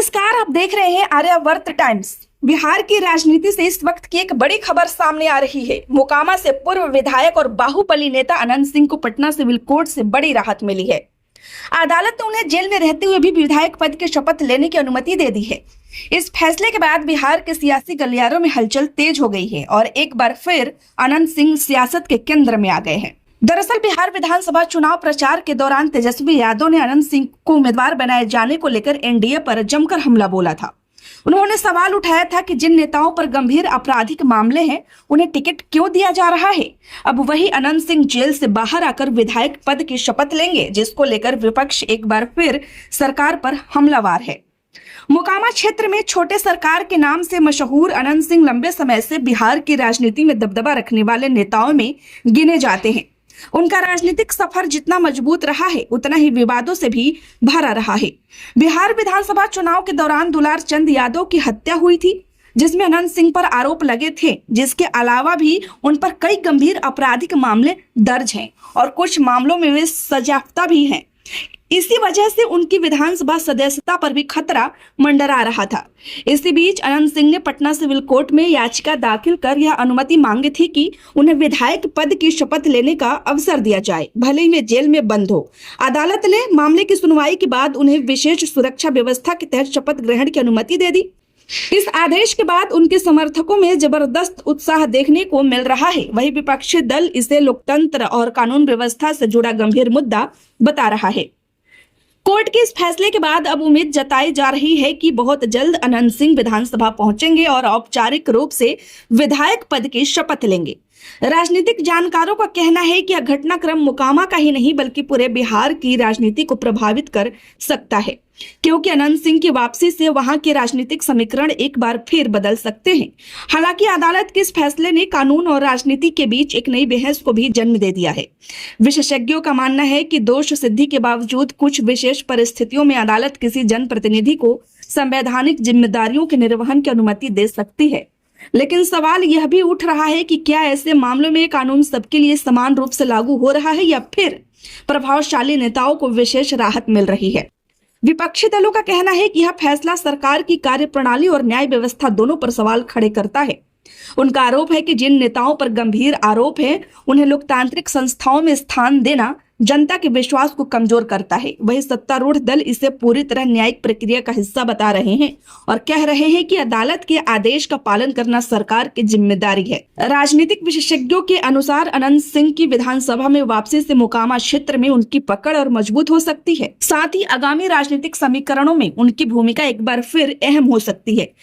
नमस्कार, आप देख रहे हैं आर्यावर्त टाइम्स। बिहार की राजनीति से इस वक्त की एक बड़ी खबर सामने आ रही है। मोकामा से पूर्व विधायक और बाहुबली नेता अनंत सिंह को पटना सिविल कोर्ट से बड़ी राहत मिली है। अदालत ने उन्हें जेल में रहते हुए भी विधायक पद की शपथ लेने की अनुमति दे दी है। इस फैसले के बाद बिहार के सियासी गलियारों में हलचल तेज हो गई है और एक बार फिर अनंत सिंह सियासत के केंद्र में आ गए हैं। दरअसल बिहार विधानसभा चुनाव प्रचार के दौरान तेजस्वी यादव ने अनंत सिंह को उम्मीदवार बनाए जाने को लेकर एनडीए पर जमकर हमला बोला था। उन्होंने सवाल उठाया था कि जिन नेताओं पर गंभीर आपराधिक मामले हैं, उन्हें टिकट क्यों दिया जा रहा है। अब वही अनंत सिंह जेल से बाहर आकर विधायक पद की शपथ लेंगे, जिसको लेकर विपक्ष एक बार फिर सरकार पर हमलावर है। मोकामा क्षेत्र में छोटे सरकार के नाम से मशहूर अनंत सिंह लंबे समय से बिहार की राजनीति में दबदबा रखने वाले नेताओं में गिने जाते हैं। उनका राजनीतिक सफर जितना मजबूत रहा है, उतना ही विवादों से भी भरा रहा है। बिहार विधानसभा चुनाव के दौरान दुलार चंद यादव की हत्या हुई थी, जिसमें अनंत सिंह पर आरोप लगे थे। जिसके अलावा भी उन पर कई गंभीर आपराधिक मामले दर्ज हैं और कुछ मामलों में वे सजायाफ्ता भी हैं। इसी वजह से उनकी विधानसभा सदस्यता पर भी खतरा मंडरा रहा था। इसी बीच अनंत सिंह ने पटना सिविल कोर्ट में याचिका दाखिल कर यह अनुमति मांगी थी कि उन्हें विधायक पद की शपथ लेने का अवसर दिया जाए, भले ही वे जेल में बंद हो। अदालत ने मामले की सुनवाई के बाद उन्हें विशेष सुरक्षा व्यवस्था के तहत शपथ ग्रहण की अनुमति दे दी। इस आदेश के बाद उनके समर्थकों में जबरदस्त उत्साह देखने को मिल रहा है। वही विपक्षी दल इसे लोकतंत्र और कानून व्यवस्था से जुड़ा गंभीर मुद्दा बता रहा है। कोर्ट के इस फैसले के बाद अब उम्मीद जताई जा रही है कि बहुत जल्द अनंत सिंह विधानसभा पहुंचेंगे और औपचारिक रूप से विधायक पद की शपथ लेंगे। राजनीतिक जानकारों का कहना है कि यह घटनाक्रम मोकामा का ही नहीं बल्कि पूरे बिहार की राजनीति को प्रभावित कर सकता है, क्योंकि अनंत सिंह की वापसी से वहां के राजनीतिक समीकरण एक बार फिर बदल सकते हैं। हालांकि अदालत के इस फैसले ने कानून और राजनीति के बीच एक नई बहस को भी जन्म दे दिया है। विशेषज्ञों का मानना है कि दोष सिद्धि के बावजूद कुछ विशेष परिस्थितियों में अदालत किसी जनप्रतिनिधि को संवैधानिक जिम्मेदारियों के निर्वहन की अनुमति दे सकती है। लेकिन सवाल यह भी उठ रहा है कि क्या ऐसे मामलों में कानून सबके लिए समान रूप से लागू हो रहा है या फिर प्रभावशाली नेताओं को विशेष राहत मिल रही है। विपक्षी दलों का कहना है कि यह फैसला सरकार की कार्यप्रणाली और न्याय व्यवस्था दोनों पर सवाल खड़े करता है। उनका आरोप है कि जिन नेताओं पर गंभीर आरोप है, उन्हें लोकतांत्रिक संस्थाओं में स्थान देना जनता के विश्वास को कमजोर करता है। वही सत्तारूढ़ दल इसे पूरी तरह न्यायिक प्रक्रिया का हिस्सा बता रहे हैं और कह रहे हैं कि अदालत के आदेश का पालन करना सरकार की जिम्मेदारी है। राजनीतिक विशेषज्ञों के अनुसार अनंत सिंह की विधानसभा में वापसी से मोकामा क्षेत्र में उनकी पकड़ और मजबूत हो सकती है। साथ ही आगामी राजनीतिक समीकरणों में उनकी भूमिका एक बार फिर अहम हो सकती है।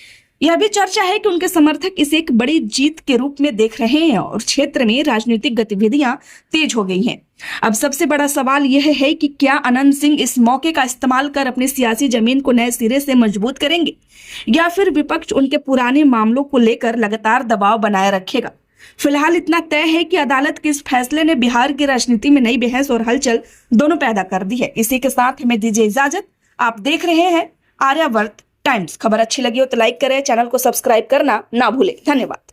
यह भी चर्चा है कि उनके समर्थक इसे एक बड़ी जीत के रूप में देख रहे हैं और क्षेत्र में राजनीतिक गतिविधियां तेज हो गई हैं। अब सबसे बड़ा सवाल यह है कि क्या अनंत सिंह इस मौके का इस्तेमाल कर अपनी सियासी जमीन को नए सिरे से मजबूत करेंगे या फिर विपक्ष उनके पुराने मामलों को लेकर लगातार दबाव बनाए रखेगा। फिलहाल इतना तय है कि अदालत के इस फैसले ने बिहार की राजनीति में नई बहस और हलचल दोनों पैदा कर दी है। इसी के साथ हमें दीजिए इजाजत। आप देख रहे हैं आर्यावर्त टाइम्स। खबर अच्छी लगी हो तो लाइक करें, चैनल को सब्सक्राइब करना ना भूलें। धन्यवाद।